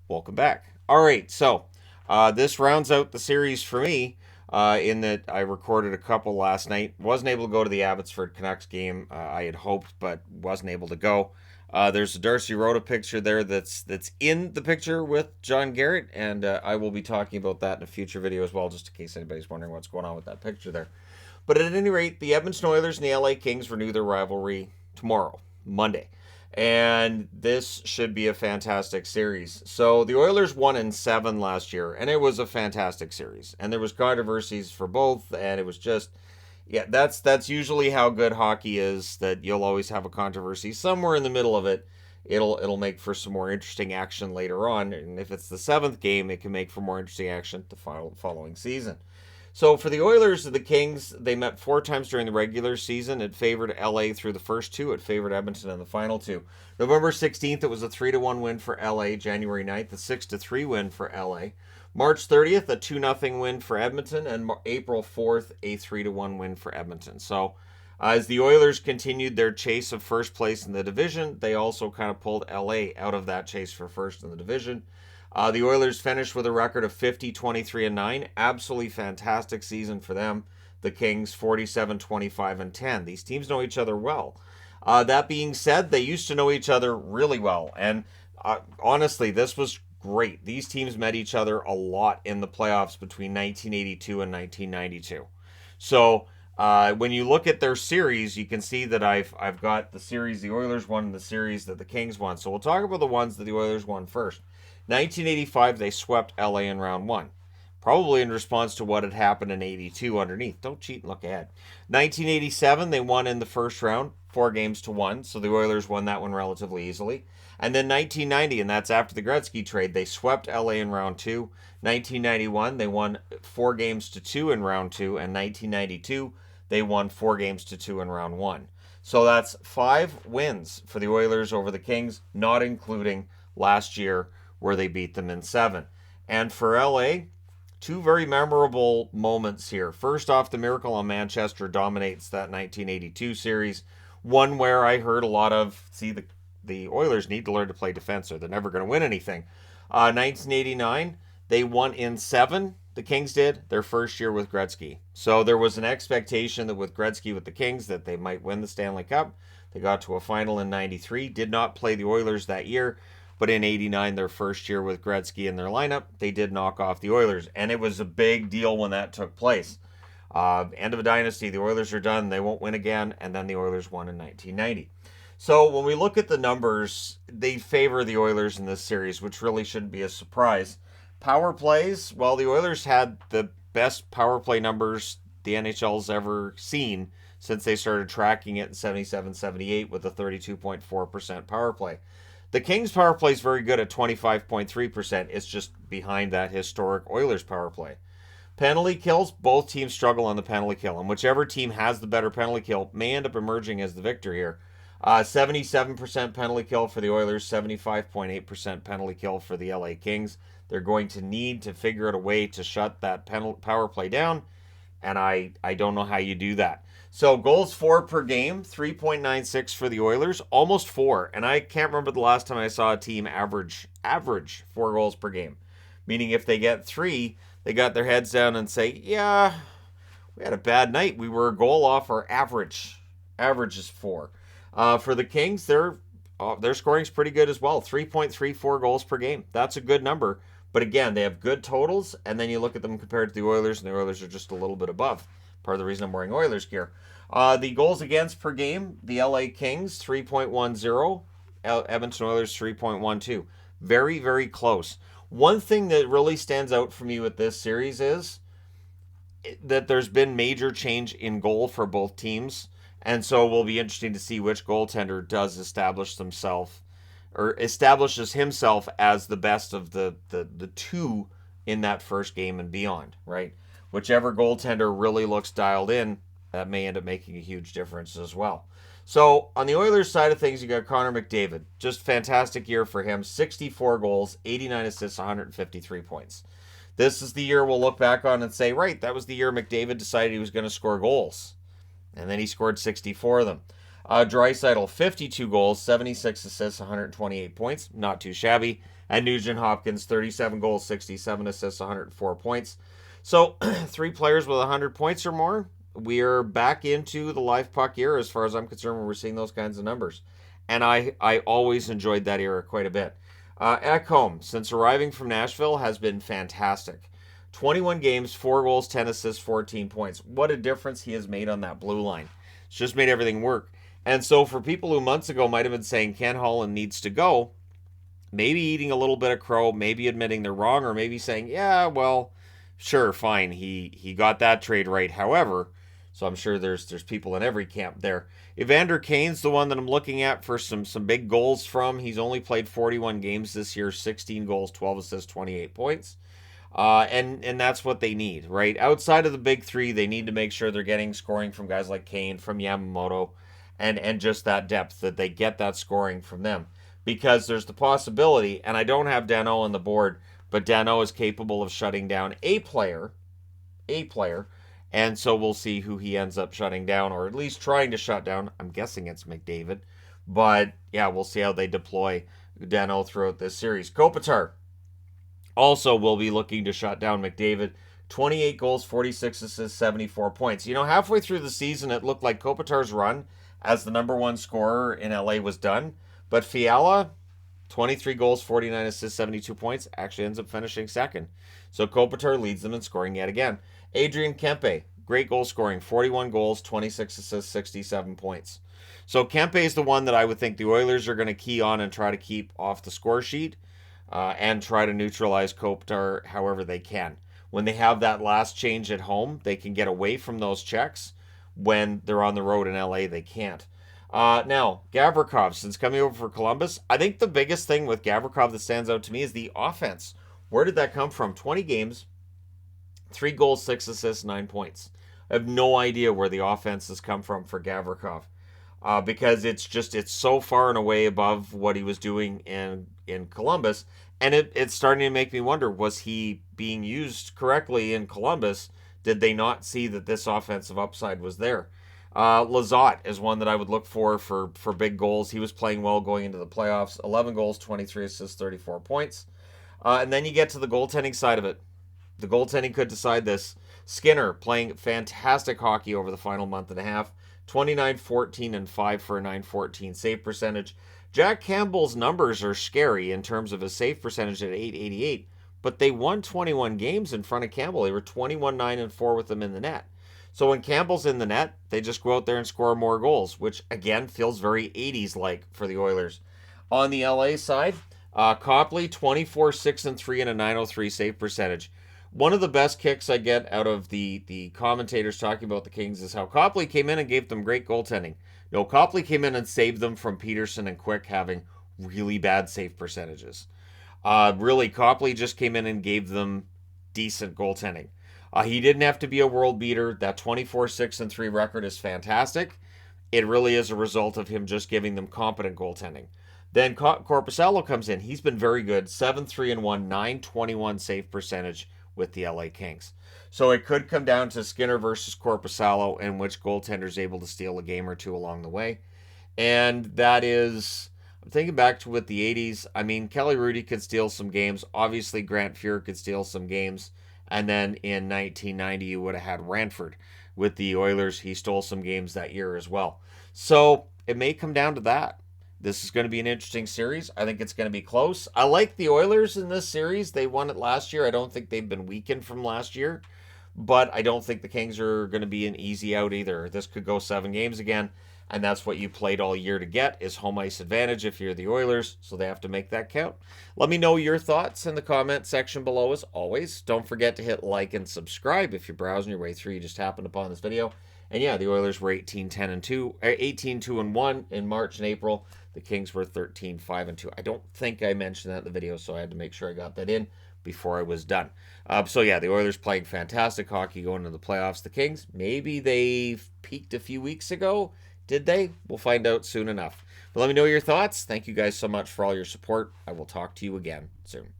Welcome back. All right, so this rounds out the series for me. In that I recorded a couple last night. Wasn't able to go to the Abbotsford Canucks game. I had hoped, but wasn't able to go. There's a Darcy Rota picture there that's in the picture with John Garrett, and I will be talking about that in a future video as well, just in case anybody's wondering what's going on with that picture there. But at any rate, the Edmonton Oilers and the LA Kings renew their rivalry tomorrow, Monday. And this should be a fantastic series. So the Oilers won in 7 last year, and it was a fantastic series. And there was controversies for both, and it was just yeah, that's usually how good hockey is, that you'll always have a controversy somewhere in the middle of it. It'll make for some more interesting action later on, and if it's the 7th game, it can make for more interesting action the following season. So for the Oilers and the Kings, they met 4 times during the regular season. It favored LA through the first 2. It favored Edmonton in the final 2. November 16th, it was a 3-1 win for LA. January 9th, a 6-3 win for LA. March 30th, a 2-0 win for Edmonton. And April 4th, a 3-1 win for Edmonton. So as the Oilers continued their chase of first place in the division, they also kind of pulled LA out of that chase for first in the division. The Oilers finished with a record of 50, 23, and 9. Absolutely fantastic season for them. The Kings 47, 25, and 10. These teams know each other well. That being said, they used to know each other really well. And honestly, this was great. These teams met each other a lot in the playoffs between 1982 and 1992. So when you look at their series, you can see that I've got the series the Oilers won and the series that the Kings won. So we'll talk about the ones that the Oilers won first. 1985, they swept LA in round 1. Probably in response to what had happened in 82 underneath. Don't cheat and look ahead. 1987, they won in the first round, 4-1. So the Oilers won that one relatively easily. And then 1990, and that's after the Gretzky trade, they swept LA in round 2. 1991, they won 4-2 in round 2. And 1992, they won 4-2 in round 1. So that's 5 wins for the Oilers over the Kings, not including last year where they beat them in 7. And for LA, 2 very memorable moments here. First off, the Miracle on Manchester dominates that 1982 series. One where I heard a lot of, the Oilers need to learn to play defense or they're never going to win anything. 1989, they won in 7. The Kings did, their first year with Gretzky. So there was an expectation that with Gretzky with the Kings that they might win the Stanley Cup. They got to a final in 93, did not play the Oilers that year. But in 89, their first year with Gretzky in their lineup, they did knock off the Oilers. And it was a big deal when that took place. End of a dynasty. The Oilers are done. They won't win again. And then the Oilers won in 1990. So when we look at the numbers, they favor the Oilers in this series, which really shouldn't be a surprise. Power plays, well, the Oilers had the best power play numbers the NHL's ever seen since they started tracking it in 77-78 with a 32.4% power play. The Kings' power play is very good at 25.3%. It's just behind that historic Oilers power play. Penalty kills, both teams struggle on the penalty kill, and whichever team has the better penalty kill may end up emerging as the victor here. 77% penalty kill for the Oilers, 75.8% penalty kill for the LA Kings. They're going to need to figure out a way to shut that power play down, and I don't know how you do that. So goals for per game, 3.96 for the Oilers, almost 4. And I can't remember the last time I saw a team average 4 goals per game. Meaning if they get 3, they got their heads down and say, yeah, we had a bad night. We were a goal off our average. Average is 4. For the Kings, their scoring's pretty good as well, 3.34 goals per game. That's a good number. But again, they have good totals, and then you look at them compared to the Oilers, and the Oilers are just a little bit above. Part of the reason I'm wearing Oilers gear. The goals against per game, the LA Kings 3.10, Edmonton Oilers 3.12. Very, very close. One thing that really stands out for me with this series is that there's been major change in goal for both teams. And so it will be interesting to see which goaltender does establish themselves or establishes himself as the best of the 2 in that first game and beyond, right? Whichever goaltender really looks dialed in, that may end up making a huge difference as well. So on the Oilers side of things, you got Connor McDavid. Just fantastic year for him. 64 goals, 89 assists, 153 points. This is the year we'll look back on and say, right, that was the year McDavid decided he was going to score goals. And then he scored 64 of them. Draisaitl, 52 goals, 76 assists, 128 points. Not too shabby. And Nugent Hopkins, 37 goals, 67 assists, 104 points. So, three players with 100 points or more. We're back into the live puck era as far as I'm concerned when we're seeing those kinds of numbers. And I always enjoyed that era quite a bit. Ekholm, since arriving from Nashville, has been fantastic. 21 games, 4 goals, 10 assists, 14 points. What a difference he has made on that blue line. It's just made everything work. And so for people who months ago might have been saying Ken Holland needs to go, maybe eating a little bit of crow, maybe admitting they're wrong, or maybe saying, yeah, well, sure, fine, he got that trade right. However, so I'm sure there's people in every camp there. Evander Kane's the one that I'm looking at for some big goals from. He's only played 41 games this year, 16 goals, 12 assists, 28 points. And that's what they need, right? Outside of the big three, they need to make sure they're getting scoring from guys like Kane, from Yamamoto, and just that depth, that they get that scoring from them. Because there's the possibility, and I don't have Danault on the board, but Danault is capable of shutting down a player, and so we'll see who he ends up shutting down, or at least trying to shut down. I'm guessing it's McDavid, but yeah, we'll see how they deploy Danault throughout this series. Kopitar also will be looking to shut down McDavid. 28 goals, 46 assists, 74 points. You know, halfway through the season, it looked like Kopitar's run as the number one scorer in LA was done, but Fiala, 23 goals, 49 assists, 72 points, actually ends up finishing second. So Kopitar leads them in scoring yet again. Adrian Kempe, great goal scoring, 41 goals, 26 assists, 67 points. So Kempe is the one that I would think the Oilers are going to key on and try to keep off the score sheet, and try to neutralize Kopitar however they can. When they have that last change at home, they can get away from those checks. When they're on the road in LA, they can't. Now, Gavrikov, since coming over for Columbus, I think the biggest thing with Gavrikov that stands out to me is the offense. Where did that come from? 20 games, 3 goals, 6 assists, 9 points. I have no idea where the offense has come from for Gavrikov, because it's so far and away above what he was doing in Columbus, and it's starting to make me wonder, was he being used correctly in Columbus? Did they not see that this offensive upside was there? Lizotte is one that I would look for big goals. He was playing well going into the playoffs. 11 goals, 23 assists, 34 points. And then you get to the goaltending side of it. The goaltending could decide this. Skinner playing fantastic hockey over the final month and a half. 29, 14, and 5 for a 914 save percentage. Jack Campbell's numbers are scary in terms of his save percentage at 888, but they won 21 games in front of Campbell. They were 21, 9, and 4 with him in the net. So when Campbell's in the net, they just go out there and score more goals, which again feels very 80s-like for the Oilers. On the LA side, Copley, 24, 6, and 3 and a 903 save percentage. One of the best kicks I get out of the commentators talking about the Kings is how Copley came in and gave them great goaltending. No, Copley came in and saved them from Peterson and Quick having really bad save percentages. Really, Copley just came in and gave them decent goaltending. He didn't have to be a world beater. That 24, 6, and 3 record is fantastic. It really is a result of him just giving them competent goaltending. Then Korpisalo comes in. He's been very good. 7, 3, and 1, 921 save percentage with the LA Kings. So it could come down to Skinner versus Korpisalo, and which goaltender's able to steal a game or two along the way. And that is, I'm thinking back to with the 80s. I mean, Kelly Rudy could steal some games. Obviously, Grant Fuhr could steal some games. And then in 1990, you would have had Ranford with the Oilers. He stole some games that year as well. So it may come down to that. This is going to be an interesting series. I think it's going to be close. I like the Oilers in this series. They won it last year. I don't think they've been weakened from last year. But I don't think the Kings are going to be an easy out either. This could go 7 games again. And that's what you played all year to get, is home ice advantage if you're the Oilers. So they have to make that count. Let me know your thoughts in the comment section below as always. Don't forget to hit like and subscribe if you're browsing your way through. You just happened upon this video. And yeah, the Oilers were 18-2-1 in March and April. The Kings were 13-5-2. I don't think I mentioned that in the video, so I had to make sure I got that in before I was done. So yeah, the Oilers playing fantastic hockey going into the playoffs. The Kings, maybe they peaked a few weeks ago. Did they? We'll find out soon enough. But let me know your thoughts. Thank you guys so much for all your support. I will talk to you again soon.